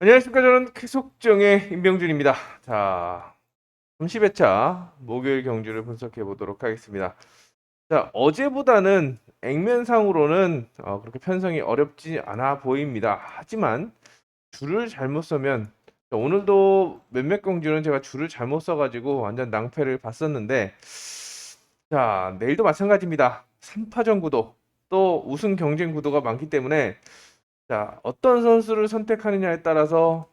안녕하십니까. 저는 계속정의 임병준입니다. 자, 30회차 목요일 경주를 분석해 보도록 하겠습니다. 자, 어제보다는 액면상으로는 그렇게 편성이 어렵지 않아 보입니다. 하지만 줄을 잘못 서면, 자, 오늘도 몇몇 경주는 제가 줄을 잘못 써가지고 완전 낭패를 봤었는데, 자, 내일도 마찬가지입니다. 3파전 구도, 또 우승 경쟁 구도가 많기 때문에 자, 어떤 선수를 선택하느냐에 따라서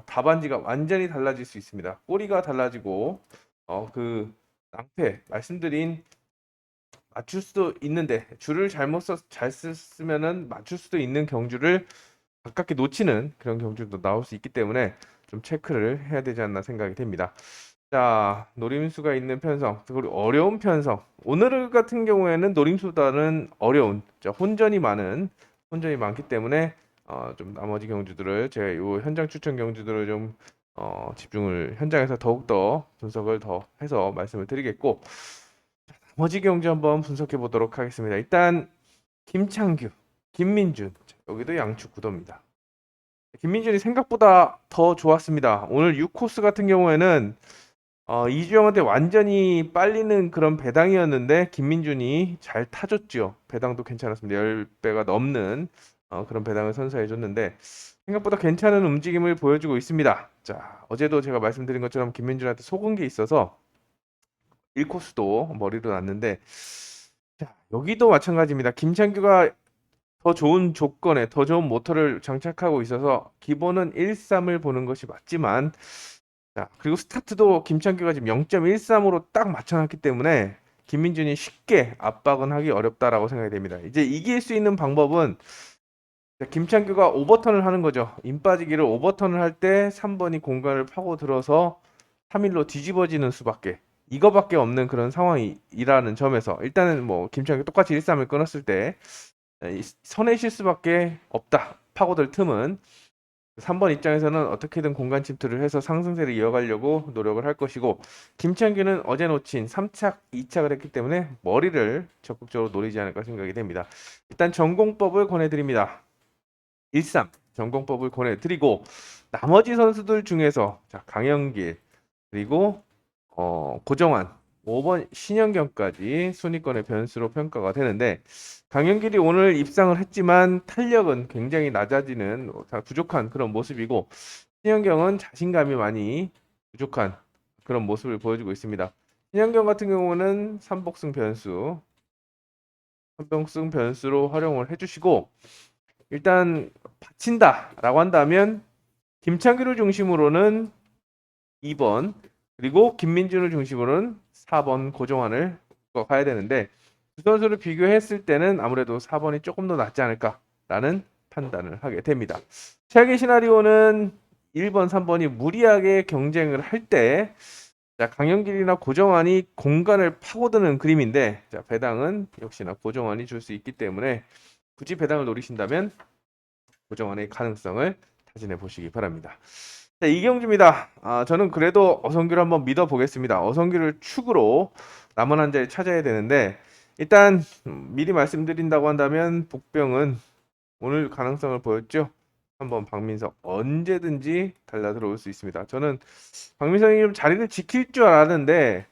답안지가 완전히 달라질 수 있습니다. 꼬리가 달라지고 그 낭패 말씀드린 맞출 수도 있는데 줄을 잘못 잘 쓰면은 맞출 수도 있는 경주를 가깝게 놓치는 그런 경주도 나올 수 있기 때문에 좀 체크를 해야 되지 않나 생각이 됩니다. 자, 노림수가 있는 편성, 그리고 어려운 편성. 오늘 같은 경우에는 노림수보다는 어려운, 자, 혼전이 많기 때문에 좀 나머지 경주들을 제가 요 현장 추천 경주들을 좀 집중을 현장에서 더욱더 분석을 더 해서 말씀을 드리겠고, 나머지 경주 한번 분석해 보도록 하겠습니다. 일단 김창규, 김민준, 자, 여기도 양축 구도입니다. 김민준이 생각보다 더 좋았습니다. 오늘 6코스 같은 경우에는 이주영한테 완전히 빨리는 그런 배당이었는데 김민준이 잘 타줬죠. 배당도 괜찮았습니다. 10배가 넘는 그런 배당을 선사해줬는데 생각보다 괜찮은 움직임을 보여주고 있습니다. 자, 어제도 제가 말씀드린 것처럼 김민준한테 속은 게 있어서 1코스도 머리로 났는데 자, 여기도 마찬가지입니다. 김창규가 더 좋은 조건에 더 좋은 모터를 장착하고 있어서 기본은 1.3을 보는 것이 맞지만 자, 그리고 스타트도 김창규가 지금 0.13으로 딱 맞춰놨기 때문에 김민준이 쉽게 압박은 하기 어렵다라고 생각이 됩니다. 이제 이길 수 있는 방법은 김창규가 오버턴을 하는 거죠. 임 빠지기를 오버턴을 할 때 3번이 공간을 파고 들어서 3일로 뒤집어지는 수밖에 이거밖에 없는 그런 상황이라는 점에서 일단은 뭐 김창규 똑같이 1-3을 끊었을 때 선의 실수밖에 없다. 파고들 틈은 3번 입장에서는 어떻게든 공간 침투를 해서 상승세를 이어가려고 노력을 할 것이고 김창규는 어제 놓친 3착, 2착을 했기 때문에 머리를 적극적으로 노리지 않을까 생각이 됩니다. 일단 전공법을 권해드립니다. 1-3 전공법을 권해드리고 나머지 선수들 중에서 자, 강영길 그리고 고정환 5번 신현경까지 순위권의 변수로 평가가 되는데 강현길이 오늘 입상을 했지만 탄력은 굉장히 낮아지는 다 부족한 그런 모습이고 신현경은 자신감이 많이 부족한 그런 모습을 보여주고 있습니다. 신현경 같은 경우는 삼복승 변수로 활용을 해주시고 일단 받친다라고 한다면 김창규를 중심으로는 2번 그리고 김민준을 중심으로는 4번 고정환을 가야 되는데 두 선수를 비교했을 때는 아무래도 4번이 조금 더 낫지 않을까라는 판단을 하게 됩니다. 최악의 시나리오는 1번, 3번이 무리하게 경쟁을 할 때 강영길이나 고정환이 공간을 파고드는 그림인데 자, 배당은 역시나 고정환이 줄 수 있기 때문에 굳이 배당을 노리신다면 고정환의 가능성을 타진해 보시기 바랍니다. 자, 이경주입니다. 저는 그래도 어성규를 한번 믿어보겠습니다. 어성규를 축으로 남은 한 자리 찾아야 되는데 일단 미리 말씀드린다고 한다면 복병은 오늘 가능성을 보였죠. 한번 박민석 언제든지 달라 들어올 수 있습니다. 저는 박민석이 좀 자리를 지킬 줄 알았는데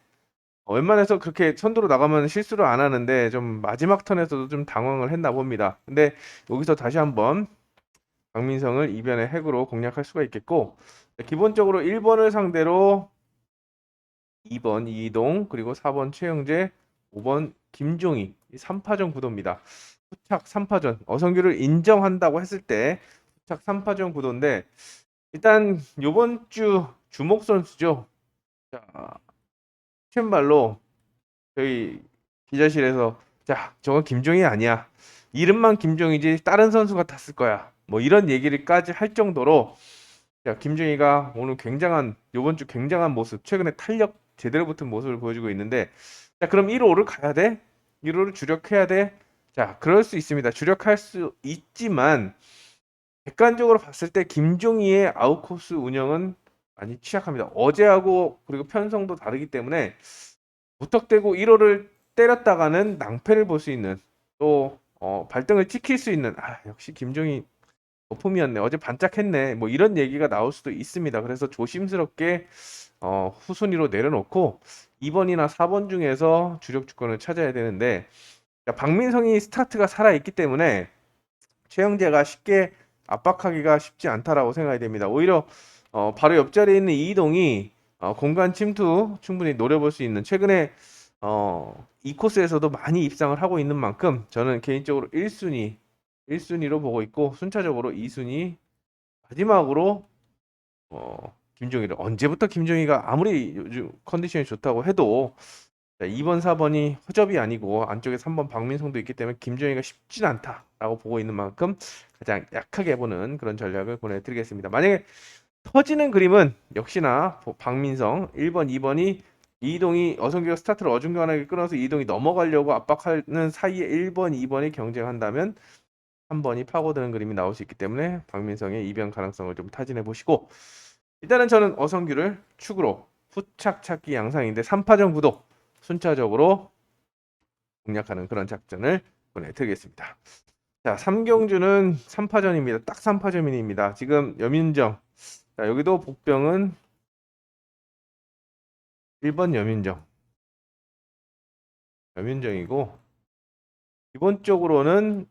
웬만해서 그렇게 선두로 나가면 실수를 안 하는데 좀 마지막 턴에서도 좀 당황을 했나 봅니다. 근데 여기서 다시 한번 박민성을 이변의 핵으로 공략할 수가 있겠고 기본적으로 1번을 상대로 2번 이동 그리고 4번 최영재 5번 김종희 3파전 구도입니다. 후착 3파전 어성규를 인정한다고 했을 때 후착 3파전 구도인데 일단 요번 주 주목 선수죠. 자, chen 말로 저희 기자실에서 자 저건 김종희 아니야. 이름만 김종희지 다른 선수가 탔을 거야. 뭐 이런 얘기를까지 할 정도로 자, 김종희가 오늘 요번 주 굉장한 모습, 최근에 탄력 제대로 붙은 모습을 보여주고 있는데, 자, 그럼 1호를 가야 돼? 1호를 주력해야 돼? 자, 그럴 수 있습니다. 주력할 수 있지만, 객관적으로 봤을 때 김종희의 아웃코스 운영은 많이 취약합니다. 어제하고 그리고 편성도 다르기 때문에 무턱대고 1호를 때렸다가는 낭패를 볼 수 있는 또 발등을 찍힐 수 있는 역시 김종희 거품이었네. 어제 반짝했네. 뭐 이런 얘기가 나올 수도 있습니다. 그래서 조심스럽게 후순위로 내려놓고 2번이나 4번 중에서 주력 주권을 찾아야 되는데 박민성이 스타트가 살아있기 때문에 최영재가 쉽게 압박하기가 쉽지 않다라고 생각이 됩니다. 오히려 바로 옆자리에 있는 이동이 공간 침투 충분히 노려볼 수 있는 최근에 이 코스에서도 많이 입상을 하고 있는 만큼 저는 개인적으로 1순위로 보고 있고 순차적으로 2순위 마지막으로 김종희를 언제부터 김종희가 아무리 요즘 컨디션이 좋다고 해도 2번, 4번이 허접이 아니고 안쪽에 3번 박민성도 있기 때문에 김종희가 쉽진 않다라고 보고 있는 만큼 가장 약하게 보는 그런 전략을 보내드리겠습니다. 만약에 터지는 그림은 역시나 박민성 1번, 2번이 이동이 어성규가 스타트를 어중간하게 끊어서 이동이 넘어가려고 압박하는 사이에 1번, 2번이 경쟁한다면 3번이 파고드는 그림이 나올 수 있기 때문에 박민성의 이변 가능성을 좀 타진해 보시고 일단은 저는 어성규를 축으로 후착 찾기 양상인데 3파전 구도 순차적으로 공략하는 그런 작전을 보내드리겠습니다. 자, 3경주는 3파전입니다. 딱 3파전입니다. 지금 여민정. 자, 여기도 복병은 1번 여민정이고 기본적으로는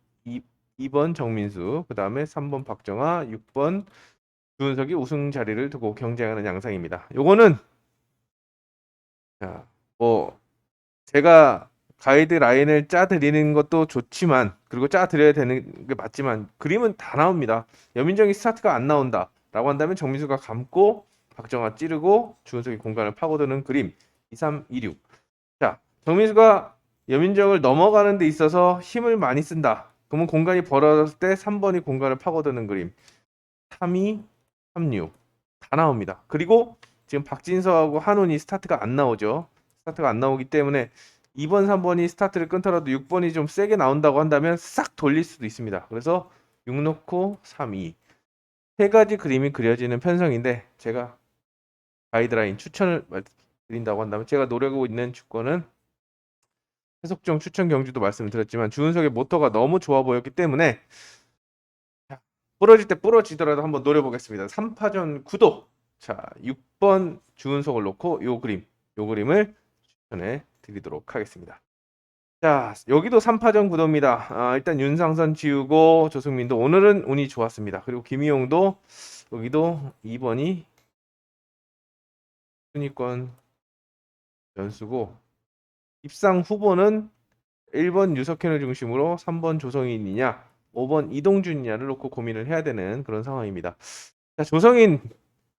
2번 정민수, 그 다음에 3번 박정아, 6번 주은석이 우승 자리를 두고 경쟁하는 양상입니다. 요거는 자, 뭐 제가 가이드라인을 짜 드리는 것도 좋지만 그리고 짜 드려야 되는 게 맞지만 그림은 다 나옵니다. 여민정이 스타트가 안 나온다 라고 한다면 정민수가 감고 박정아 찌르고 주은석이 공간을 파고드는 그림 2, 3, 2, 6. 자, 정민수가 여민정을 넘어가는 데 있어서 힘을 많이 쓴다. 그러면 공간이 벌어졌을 때 3번이 공간을 파고드는 그림 3, 2, 3, 6. 다 나옵니다. 그리고 지금 박진서하고 한훈이 스타트가 안 나오죠. 스타트가 안 나오기 때문에 2번, 3번이 스타트를 끊더라도 6번이 좀 세게 나온다고 한다면 싹 돌릴 수도 있습니다. 그래서 6 놓고 3, 2. 세 가지 그림이 그려지는 편성인데 제가 가이드라인 추천을 드린다고 한다면 제가 노리고 있는 주권은 해석정 추천 경주도 말씀을 드렸지만 주은석의 모터가 너무 좋아 보였기 때문에 부러질 때 부러지더라도 한번 노려보겠습니다. 3파전 구도. 자, 6번 주은석을 놓고 요 그림을 추천해 드리도록 하겠습니다. 자, 여기도 3파전 구도입니다. 일단 윤상선 지우고 조승민도 오늘은 운이 좋았습니다. 그리고 김희용도 여기도 2번이 순위권 연수고 입상 후보는 1번 유석현을 중심으로 3번 조성인이냐 5번 이동준이냐를 놓고 고민을 해야 되는 그런 상황입니다. 자, 조성인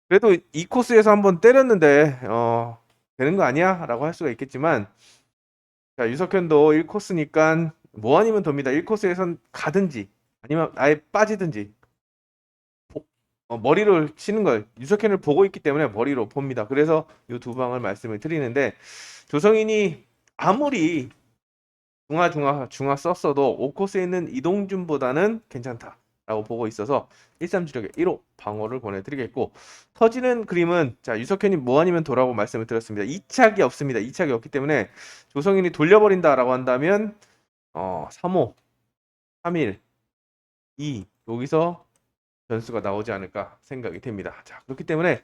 그래도 이 코스에서 한번 때렸는데 되는 거 아니야? 라고 할 수가 있겠지만 자, 유석현도 1코스니까 뭐 아니면 돕니다. 1코스에선 가든지 아니면 아예 빠지든지 머리를 치는 걸 유석현을 보고 있기 때문에 머리로 봅니다. 그래서 이 두 방을 말씀을 드리는데 조성인이 아무리 중화 썼어도 5코스에 있는 이동준보다는 괜찮다라고 보고 있어서 13주력에 1호 방어를 보내드리겠고 터지는 그림은 자 유석현이 뭐 아니면 도라고 말씀을 드렸습니다. 2착이 없습니다. 2착이 없기 때문에 조성인이 돌려버린다라고 한다면 3호, 3일, 2 여기서 변수가 나오지 않을까 생각이 됩니다. 자 그렇기 때문에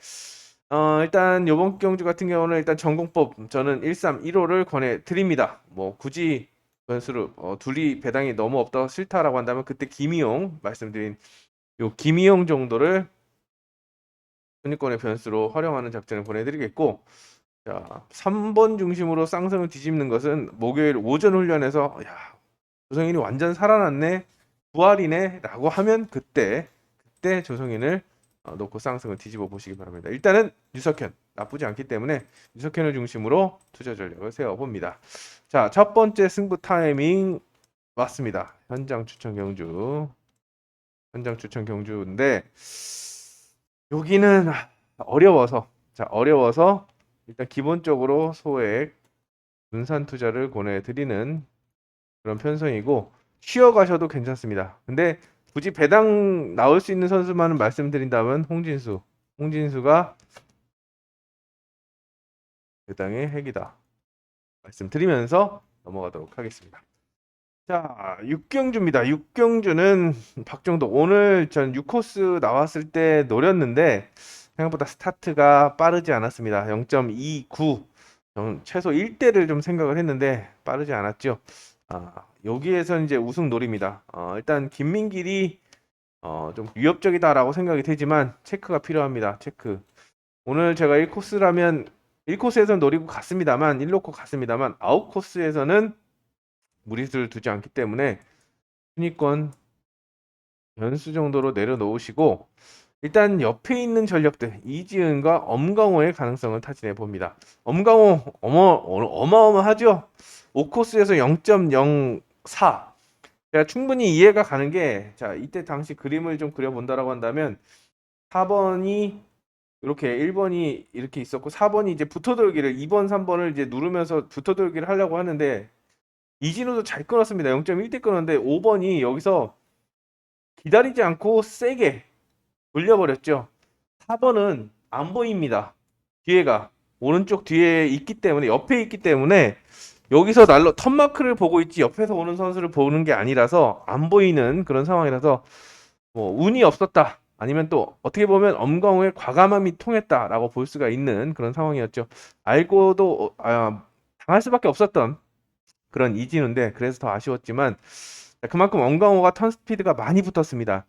일단 요번 경주 같은 경우는 일단 전공법 저는 13, 1호를 권해드립니다. 뭐 굳이 변수를 둘이 배당이 너무 없다 싫다라고 한다면 그때 김희용 말씀드린 요 김희용 정도를 순위권의 변수로 활용하는 작전을 보내드리겠고 자 3번 중심으로 쌍성을 뒤집는 것은 목요일 오전 훈련에서 야 조성인이 완전 살아났네 부활이네 라고 하면 그때 조성인을 놓고 쌍성을 뒤집어 보시기 바랍니다. 일단은 유석현 나쁘지 않기 때문에 유석현을 중심으로 투자 전략을 세워봅니다. 자, 첫 번째 승부 타이밍 왔습니다. 현장 추천 경주인데 여기는 어려워서 일단 기본적으로 소액 분산 투자를 권해드리는 그런 편성이고 쉬어가셔도 괜찮습니다. 근데 굳이 배당 나올 수 있는 선수만은 말씀드린다면 홍진수가 배당의 핵이다 말씀드리면서 넘어가도록 하겠습니다. 자, 육경주입니다. 육경주는 박정도 오늘 전 6코스 나왔을 때 노렸는데 생각보다 스타트가 빠르지 않았습니다. 0.29 최소 1대를 좀 생각을 했는데 빠르지 않았죠. 여기에서 이제 우승 노립니다. 일단 김민길이 좀 위협적이다라고 생각이 되지만 체크가 필요합니다. 체크. 오늘 제가 1코스라면 1코스에서 노리고 갔습니다만 1로코 갔습니다만 아웃 코스에서는 무리수를 두지 않기 때문에 순위권 변수 정도로 내려놓으시고 일단 옆에 있는 전력들 이지은과 엄강호의 가능성을 타진해 봅니다. 엄강호 어마어마하죠. 5코스에서 0.04. 제가 충분히 이해가 가는 게, 자, 이때 당시 그림을 좀 그려본다라고 한다면 4번이 이렇게 1번이 이렇게 있었고 4번이 이제 붙어돌기를 2번 3번을 이제 누르면서 붙어돌기를 하려고 하는데 이진우도 잘 끊었습니다. 0.1대 끊었는데 5번이 여기서 기다리지 않고 세게 돌려버렸죠. 4번은 안 보입니다. 뒤에가 오른쪽 뒤에 있기 때문에 옆에 있기 때문에 여기서 턴마크를 보고 있지 옆에서 오는 선수를 보는 게 아니라서 안 보이는 그런 상황이라서 뭐 운이 없었다. 아니면 또 어떻게 보면 엄광우의 과감함이 통했다라고 볼 수가 있는 그런 상황이었죠. 알고도 당할 수밖에 없었던 그런 이진우인데 그래서 더 아쉬웠지만 그만큼 엄광호가 턴 스피드가 많이 붙었습니다.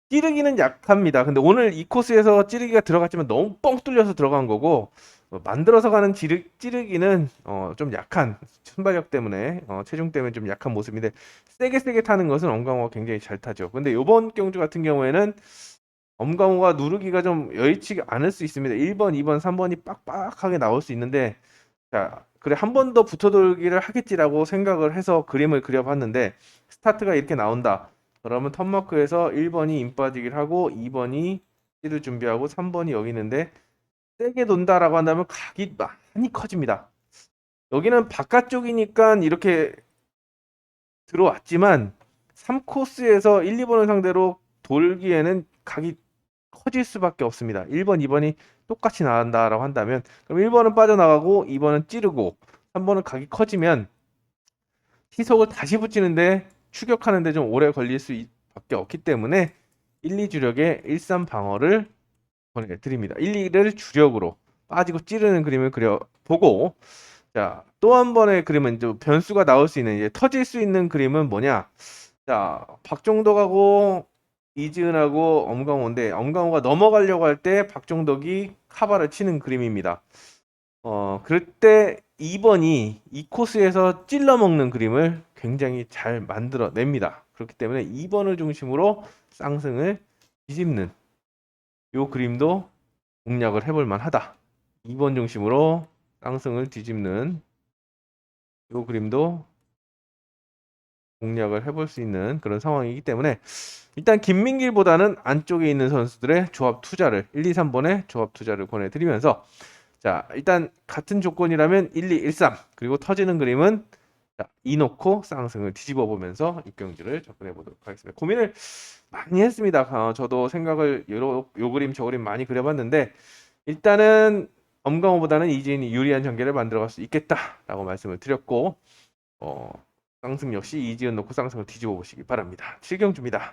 찌르기는 약합니다. 근데 오늘 이 코스에서 찌르기가 들어갔지만 너무 뻥 뚫려서 들어간 거고 만들어서 가는 찌르기는 좀 약한 순발력 때문에 체중 때문에 좀 약한 모습인데 세게 타는 것은 엄광호가 굉장히 잘 타죠. 근데 이번 경주 같은 경우에는 엄광호가 누르기가 좀 여의치 않을 수 있습니다. 1번, 2번, 3번이 빡빡하게 나올 수 있는데 자, 그래 한 번 더 붙어돌기를 하겠지라고 생각을 해서 그림을 그려봤는데 스타트가 이렇게 나온다. 그러면 턴마크에서 1번이 임 빠지기를 하고 2번이 찌를 준비하고 3번이 여기 있는데 세게 돈다라고 한다면 각이 많이 커집니다. 여기는 바깥쪽이니까 이렇게 들어왔지만 3코스에서 1, 2번을 상대로 돌기에는 각이 커질 수밖에 없습니다. 1번, 2번이 똑같이 나간다라고 한다면 그럼 1번은 빠져나가고 2번은 찌르고 3번은 각이 커지면 시속을 다시 붙이는데 추격하는데 좀 오래 걸릴 수밖에 없기 때문에 1, 2주력의 1, 3 방어를 보내드립니다. 1, 2를 주력으로 빠지고 찌르는 그림을 그려보고 자, 또 한 번의 그림은 이제 변수가 나올 수 있는 이제 터질 수 있는 그림은 뭐냐? 자, 박종덕하고 이지은하고 엄강호인데 엄강호가 넘어가려고 할 때 박종덕이 카바를 치는 그림입니다. 그럴 때 2번이 이 코스에서 찔러 먹는 그림을 굉장히 잘 만들어냅니다. 그렇기 때문에 2번을 중심으로 쌍승을 뒤집는 요 그림도 공략을 해볼 만하다. 2번 중심으로 쌍승을 뒤집는 요 그림도 공략을 해볼 수 있는 그런 상황이기 때문에 일단 김민길보다는 안쪽에 있는 선수들의 조합 투자를 1, 2, 3번의 조합 투자를 권해드리면서 자 일단 같은 조건이라면 1, 2, 1, 3 그리고 터지는 그림은 자, 이놓고 쌍승을 뒤집어 보면서 입경주를 접근해 보도록 하겠습니다. 고민을 많이 했습니다. 저도 생각을 요 그림 저 그림 많이 그려봤는데 일단은 엄강호보다는 이지인이 유리한 전개를 만들어갈 수 있겠다라고 말씀을 드렸고 쌍승 역시 이지은 놓고 쌍승을 뒤집어 보시기 바랍니다. 7경주입니다.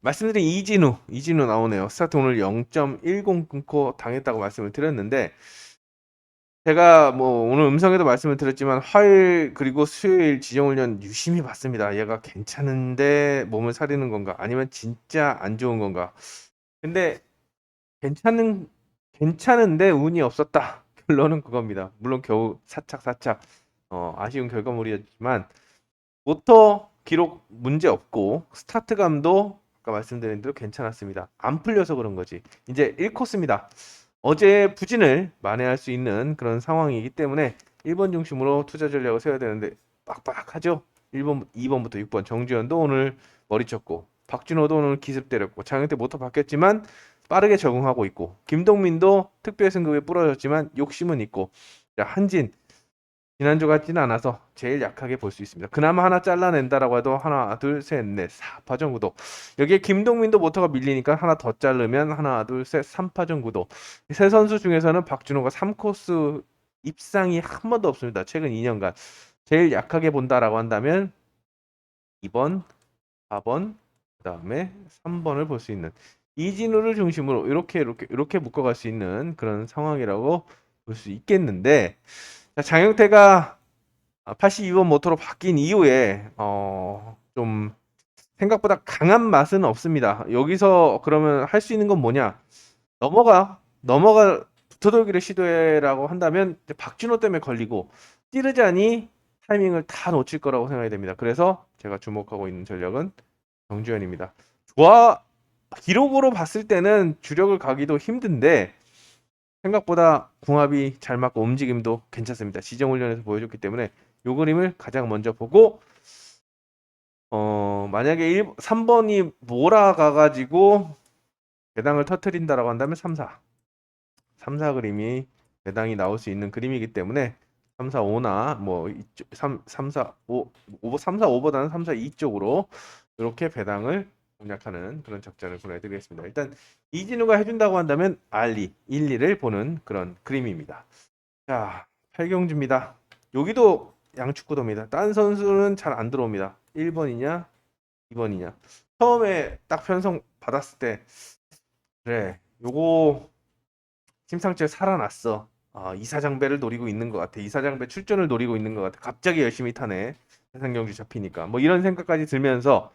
말씀드린 이진우 나오네요. 스타트 오늘 0.10 끊고 당했다고 말씀을 드렸는데 제가 뭐 오늘 음성에도 말씀을 드렸지만 화요일 그리고 수요일 지정훈련 유심히 봤습니다. 얘가 괜찮은데 몸을 사리는 건가 아니면 진짜 안 좋은 건가. 근데 괜찮은데 운이 없었다. 결론은 그겁니다. 물론 겨우 사착 아쉬운 결과물이었지만 모터 기록 문제 없고 스타트감도 아까 말씀드린 대로 괜찮았습니다. 안 풀려서 그런 거지. 이제 1코스입니다. 어제 부진을 만회할 수 있는 그런 상황이기 때문에 1번 중심으로 투자 전략을 세워야 되는데 빡빡하죠. 1번, 2번부터 6번 정주현도 오늘 머리 쳤고 박준호도 오늘 기습 때렸고 장영태 모터 바뀌었지만 빠르게 적응하고 있고 김동민도 특별 승급에 부러졌지만 욕심은 있고 자, 한진 지난주 같지는 않아서 제일 약하게 볼 수 있습니다. 그나마 하나 잘라낸다라고 해도 하나, 둘, 셋, 넷, 4파전 구도. 여기에 김동민도 모터가 밀리니까 하나 더 자르면 하나, 둘, 셋, 3파전 구도. 세 선수 중에서는 박준호가 3코스 입상이 한 번도 없습니다. 최근 2년간. 제일 약하게 본다라고 한다면 2번, 4번, 그다음에 3번을 볼 수 있는 이진우를 중심으로 이렇게 묶어갈 수 있는 그런 상황이라고 볼 수 있겠는데, 자, 장영태가 82번 모터로 바뀐 이후에 좀 생각보다 강한 맛은 없습니다. 여기서 그러면 할 수 있는 건 뭐냐? 넘어가 붙어돌기를 시도해라고 한다면 이제 박준호 때문에 걸리고 찌르자니 타이밍을 다 놓칠 거라고 생각이 됩니다. 그래서 제가 주목하고 있는 전력은 정주현입니다. 좋아, 기록으로 봤을 때는 주력을 가기도 힘든데 생각보다 궁합이 잘 맞고 움직임도 괜찮습니다. 지정훈련에서 보여줬기 때문에 요 그림을 가장 먼저 보고, 만약에 3번이 몰아가가지고 배당을 터트린다라고 한다면 3, 4 그림이 배당이 나올 수 있는 그림이기 때문에 3, 4, 5나 뭐 3, 4, 5, 3, 4, 5보다는 3, 4, 2 쪽으로 이렇게 배당을 공략하는 그런 작전을 보내드리겠습니다. 일단 이진우가 해준다고 한다면 알리 1, 2를 보는 그런 그림입니다. 자, 8경주입니다. 여기도 양축구도입니다. 딴 선수는 잘 안 들어옵니다. 1번이냐 2번이냐. 처음에 딱 편성 받았을 때 그래 요거 심상치에 살아났어. 이사장배를 노리고 있는 것 같아. 이사장배 출전을 노리고 있는 것 같아. 갑자기 열심히 타네. 해상 경주 잡히니까. 뭐 이런 생각까지 들면서,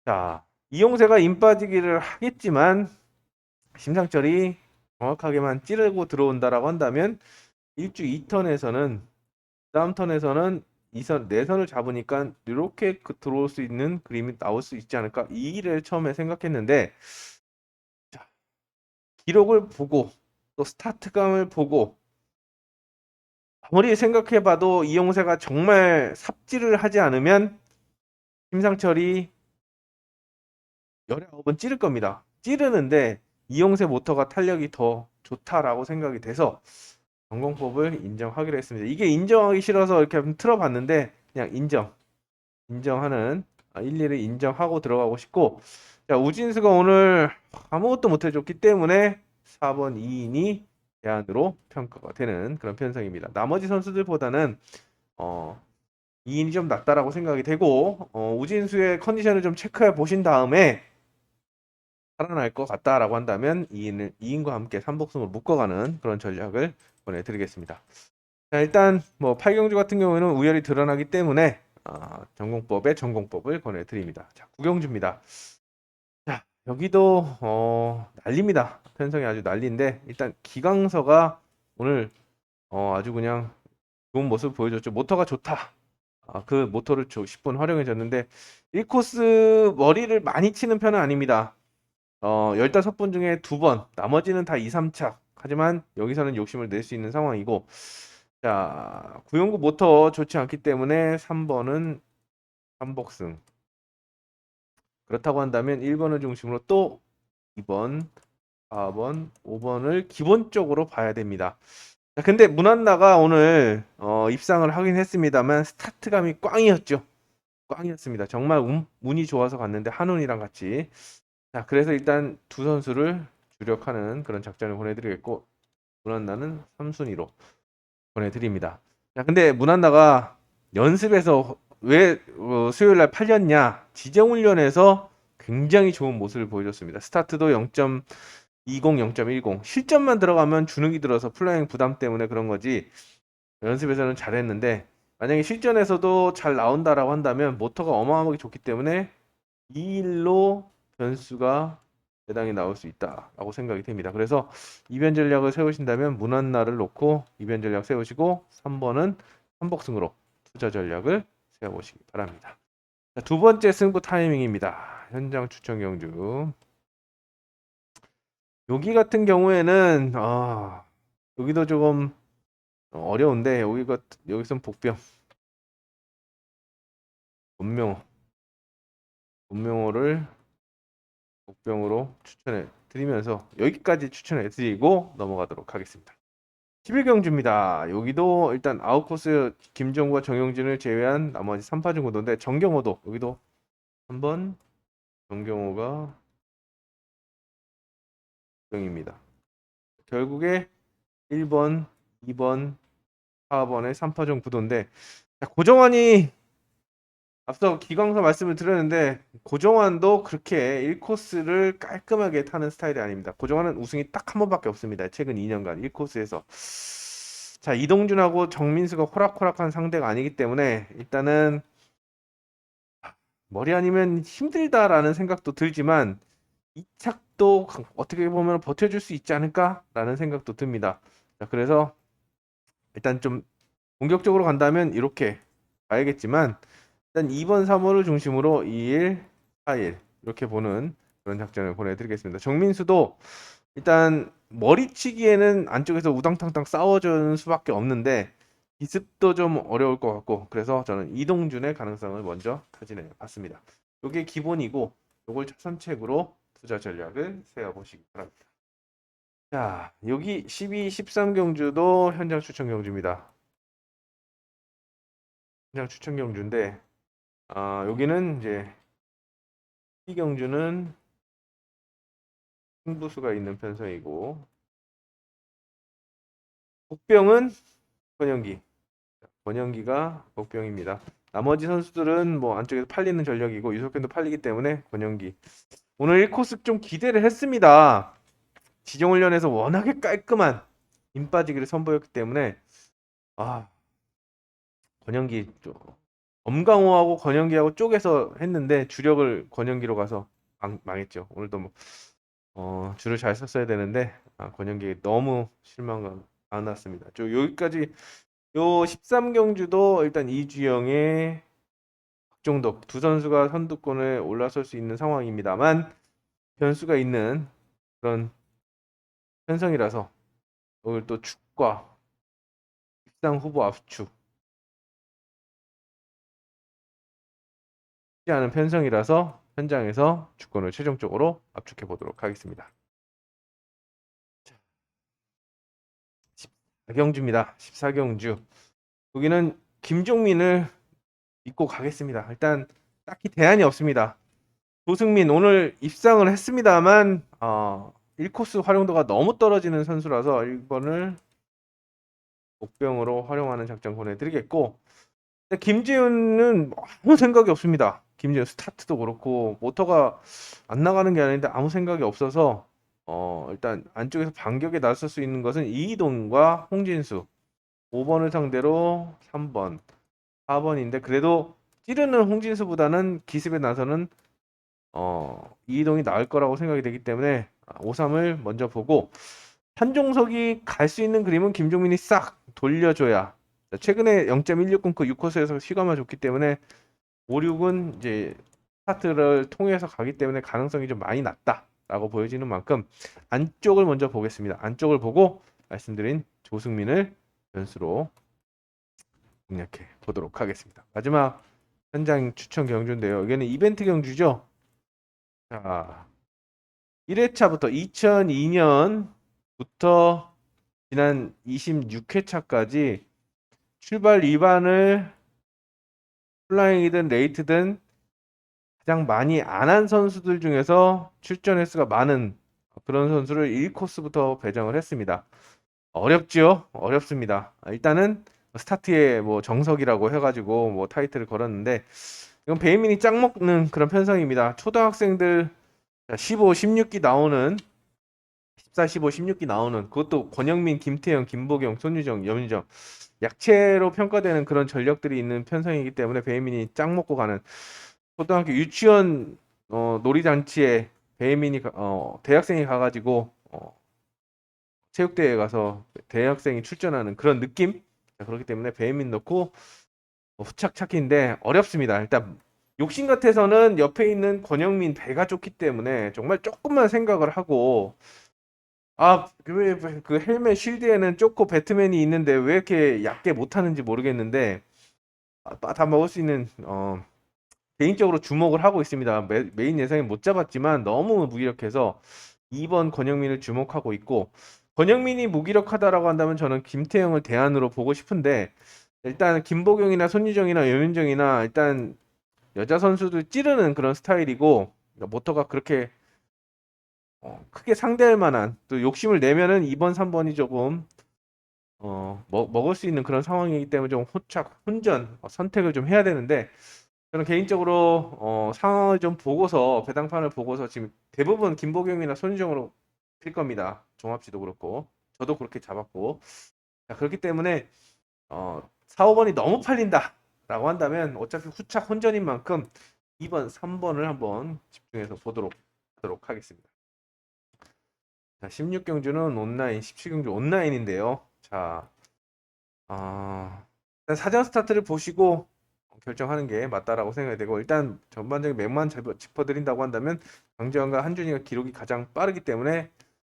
자, 이용세가 인 빠지기를 하겠지만 심상철이 정확하게만 찌르고 들어온다라고 한다면 1주 2턴에서는 다음 턴에서는 2선, 4선을 잡으니까 이렇게 들어올 수 있는 그림이 나올 수 있지 않을까? 이 일을 처음에 생각했는데, 자, 기록을 보고 또 스타트감을 보고 아무리 생각해봐도 이용세가 정말 삽질을 하지 않으면 심상철이 19번 찌를 겁니다. 찌르는데 이용세 모터가 탄력이 더 좋다라고 생각이 돼서 전공법을 인정하기로 했습니다. 이게 인정하기 싫어서 이렇게 한번 틀어봤는데 그냥 인정하는 1, 2를 인정하고 들어가고 싶고, 자, 우진수가 오늘 아무것도 못 해줬기 때문에 4번 2인이 대안으로 평가가 되는 그런 편성입니다. 나머지 선수들보다는 2인이 좀 낫다라고 생각이 되고, 우진수의 컨디션을 좀 체크해 보신 다음에 살아날 것 같다라고 한다면 2인과 함께 삼복승으로 묶어가는 그런 전략을 보내드리겠습니다. 자, 일단 뭐 8경주 같은 경우에는 우열이 드러나기 때문에 전공법의 전공법을 보내드립니다. 자, 9경주입니다. 자, 여기도 난립니다. 편성이 아주 난리인데 일단 기강서가 오늘 아주 그냥 좋은 모습 보여줬죠. 모터가 좋다. 그 모터를 10분 활용해줬는데 1코스 머리를 많이 치는 편은 아닙니다. 15분 중에 2번, 나머지는 다 2, 3착. 하지만 여기서는 욕심을 낼 수 있는 상황이고, 자, 구용구 모터 좋지 않기 때문에 3번은 삼복승. 그렇다고 한다면 1번을 중심으로 또 2번, 4번, 5번을 기본적으로 봐야 됩니다. 자, 근데 문한나가 오늘 입상을 하긴 했습니다만 스타트감이 꽝이었죠. 꽝이었습니다. 정말 운이 좋아서 갔는데 한운이랑 같이. 자, 그래서 일단 두 선수를 주력하는 그런 작전을 보내드리겠고, 문한나는 3순위로 보내드립니다. 자, 근데 문한나가 연습에서 왜 수요일 날 팔렸냐? 지정훈련에서 굉장히 좋은 모습을 보여줬습니다. 스타트도 0.20, 0.10. 실전만 들어가면 주눅이 들어서 플라잉 부담 때문에 그런 거지. 연습에서는 잘했는데 만약에 실전에서도 잘 나온다라고 한다면 모터가 어마어마하게 좋기 때문에 이 일로 변수가 대당이 나올 수 있다라고 생각이 됩니다. 그래서 이변 전략을 세우신다면 문한나를 놓고 이변 전략 세우시고 3번은 삼복승으로 투자 전략을 세워보시기 바랍니다. 자, 두 번째 승부 타이밍입니다. 현장 추천 경주. 여기 같은 경우에는 여기도 조금 어려운데 여기선 본명호 본명호를 복병으로 추천해 드리면서 여기까지 추천해 드리고 넘어가도록 하겠습니다. 11경주입니다. 여기도 일단 아웃코스 김정구와 정영진을 제외한 나머지 3파전 구도인데 정경호도 여기도 한번 정경호가 병입니다. 결국에 1번, 2번, 4번의 3파전 구도인데 고정환이 앞서 기광서 말씀을 드렸는데 고정환도 그렇게 1코스를 깔끔하게 타는 스타일이 아닙니다. 고정환은 우승이 딱 한 번밖에 없습니다. 최근 2년간 1코스에서. 자, 이동준하고 정민수가 호락호락한 상대가 아니기 때문에 일단은 머리 아니면 힘들다라는 생각도 들지만 이 착도 어떻게 보면 버텨줄 수 있지 않을까라는 생각도 듭니다. 자, 그래서 일단 좀 공격적으로 간다면 이렇게 가야겠지만 일단 2번, 3호를 중심으로 2일, 4일 이렇게 보는 그런 작전을 보내드리겠습니다. 정민수도 일단 머리치기에는 안쪽에서 우당탕탕 싸워주는 수밖에 없는데 기습도 좀 어려울 것 같고 그래서 저는 이동준의 가능성을 먼저 타진해 봤습니다. 이게 기본이고 이걸 차선책으로 투자 전략을 세워보시기 바랍니다. 자, 여기 12, 13경주도 현장 추천 경주입니다. 현장 추천 경주인데 여기는 이제 이 경주는 승부수가 있는 편성이고 복병은 권영기. 권영기가 복병입니다. 나머지 선수들은 뭐 안쪽에서 팔리는 전력이고 유석현도 팔리기 때문에 권영기. 오늘 1코스 좀 기대를 했습니다. 지정훈련에서 워낙에 깔끔한 힘 빠지기를 선보였기 때문에 아 권영기 엄강호하고 권영기하고 쪼개서 했는데 주력을 권영기로 가서 망했죠. 오늘도 뭐 줄을 잘 섰어야 되는데 권영기 너무 실망감 안 났습니다. 여기까지 요 13경주도 일단 이주영의 박종덕 두 선수가 선두권에 올라설 수 있는 상황입니다만 변수가 있는 그런 편성이라서 오늘 또 축과 입상 후보 압축 쉽지 않은 편성이라서 현장에서 주권을 최종적으로 압축해 보도록 하겠습니다. 14경주입니다. 14경주 여기는 김종민을 믿고 가겠습니다. 일단 딱히 대안이 없습니다. 조승민 오늘 입상을 했습니다만 1코스 활용도가 너무 떨어지는 선수라서 1번을 복병으로 활용하는 작전 보내드리겠고 김지훈은 아무 생각이 없습니다. 김지훈 스타트도 그렇고 모터가 안 나가는 게 아닌데 아무 생각이 없어서 일단 안쪽에서 반격에 나설 수 있는 것은 이희동과 홍진수 5번을 상대로 3번 4번인데 그래도 찌르는 홍진수보다는 기습에 나서는 이희동이 나을 거라고 생각이 되기 때문에 5-3을 먼저 보고 한종석이 갈 수 있는 그림은 김종민이 싹 돌려줘야 최근에 0.16 끊고 6코스에서 시간만 줬기 때문에 5, 6은 이제 스타트를 통해서 가기 때문에 가능성이 좀 많이 낮다라고 보여지는 만큼 안쪽을 먼저 보겠습니다. 안쪽을 보고 말씀드린 조승민을 변수로 공략해 보도록 하겠습니다. 마지막 현장 추천 경주인데요. 여기는 이벤트 경주죠. 자, 1회차부터 2002년부터 지난 26회차까지 출발 위반을 플라잉이든 레이트든 가장 많이 안 한 선수들 중에서 출전 횟수가 많은 그런 선수를 1코스부터 배정을 했습니다. 어렵지요? 어렵습니다. 일단은 스타트에 뭐 정석이라고 해가지고 뭐 타이틀을 걸었는데 이건 베이민이 짝 먹는 그런 편성입니다. 초등학생들 15, 16기 나오는 14, 15, 16기 나오는 그것도 권영민, 김태형, 김보경, 손유정, 염유정 약체로 평가되는 그런 전력들이 있는 편성이기 때문에 베이민이 짝 먹고 가는 초등학교 유치원 놀이잔치에 베이민이 대학생이 가가지고 체육대회에 가서 대학생이 출전하는 그런 느낌. 자, 그렇기 때문에 베이민 넣고 후착 찾기인데 어렵습니다. 일단 욕심 같아서는 옆에 있는 권영민 배가 좋기 때문에 정말 조금만 생각을 하고 왜 그 헬멧 쉴드에는 쪼코 배트맨이 있는데 왜 이렇게 얕게 못하는지 모르겠는데 다 먹을 수 있는 개인적으로 주목을 하고 있습니다. 메인 예상에 못 잡았지만 너무 무기력해서 2번 권영민을 주목하고 있고 권영민이 무기력하다라고 한다면 저는 김태형을 대안으로 보고 싶은데 일단 김보경이나 손유정이나 여윤정이나 일단 여자 선수들 찌르는 그런 스타일이고 모터가 그렇게 크게 상대할 만한 또 욕심을 내면은 2번, 3번이 조금 먹을 수 있는 그런 상황이기 때문에 좀 혼전 선택을 좀 해야 되는데 저는 개인적으로 상황을 좀 보고서 배당판을 보고서 지금 대부분 김보경이나 손희정으로 필 겁니다. 종합지도 그렇고 저도 그렇게 잡았고 자, 그렇기 때문에 4, 5번이 너무 팔린다라고 한다면 어차피 후착 혼전인 만큼 2번, 3번을 한번 집중해서 보도록 하도록 하겠습니다. 자, 16경주는 온라인, 17경주 온라인인데요. 자, 일단 사전 스타트를 보시고 결정하는 게 맞다라고 생각이 되고 일단 전반적인 맥만 짚어드린다고 한다면 강재환과 한준이가 기록이 가장 빠르기 때문에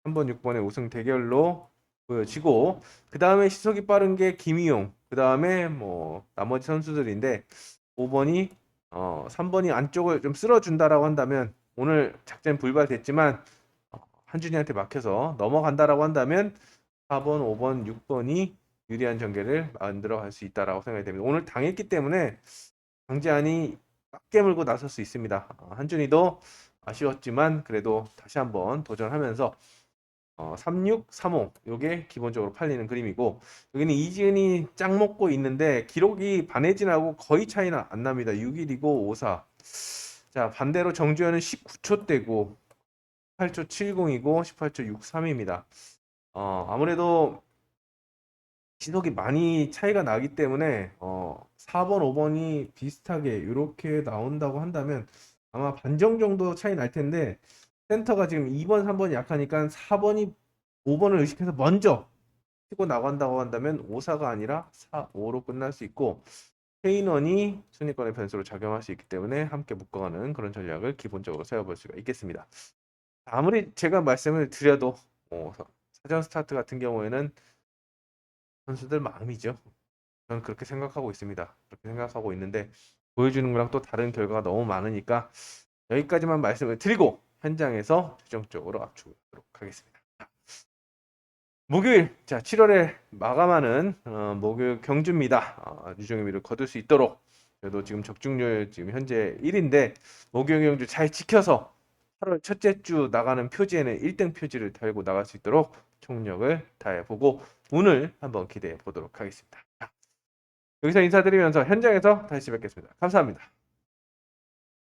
3번, 6번의 우승 대결로 보여지고 그 다음에 시속이 빠른 게 김희용 그 다음에 뭐 나머지 선수들인데 5번이 3번이 안쪽을 좀 쓸어준다라고 한다면 오늘 작전 불발됐지만 한준이한테 막혀서 넘어간다라고 한다면 4번, 5번, 6번이 유리한 전개를 만들어 갈 수 있다라고 생각이 됩니다. 오늘 당했기 때문에 강재환이 빡 깨물고 나설 수 있습니다. 한준이도 아쉬웠지만 그래도 다시 한번 도전하면서 36, 35 요게 기본적으로 팔리는 그림이고 여기는 이지은이 짱 먹고 있는데 기록이 반해진하고 거의 차이는 안 납니다. 61이고 54. 자 반대로 정주현은 19초대고 18초 70이고 18초 63입니다. 아무래도 시속이 많이 차이가 나기 때문에 4번, 5번이 비슷하게 이렇게 나온다고 한다면 아마 반정 정도 차이 날 텐데 센터가 지금 2번, 3번이 약하니까 4번이 5번을 의식해서 먼저 치고 나간다고 한다면 5사가 아니라 4, 5로 끝날 수 있고 페인원이 순위권의 변수로 작용할 수 있기 때문에 함께 묶어가는 그런 전략을 기본적으로 세워볼 수가 있겠습니다. 아무리 제가 말씀을 드려도 사전 스타트 같은 경우에는 선수들 마음이죠. 저는 그렇게 생각하고 있습니다. 그렇게 생각하고 있는데 보여주는 거랑 또 다른 결과가 너무 많으니까 여기까지만 말씀을 드리고 현장에서 최종적으로 압축하도록 하겠습니다. 목요일, 자 7월에 마감하는 목요일 경주입니다. 유종의 미를 거둘 수 있도록 저도 지금 적중률 지금 현재 1인데 목요일 경주 잘 지켜서 8월 첫째 주 나가는 표지에는 1등 표지를 달고 나갈 수 있도록 총력을 다해보고 오늘 한번 기대해 보도록 하겠습니다. 여기서 인사드리면서 현장에서 다시 뵙겠습니다. 감사합니다.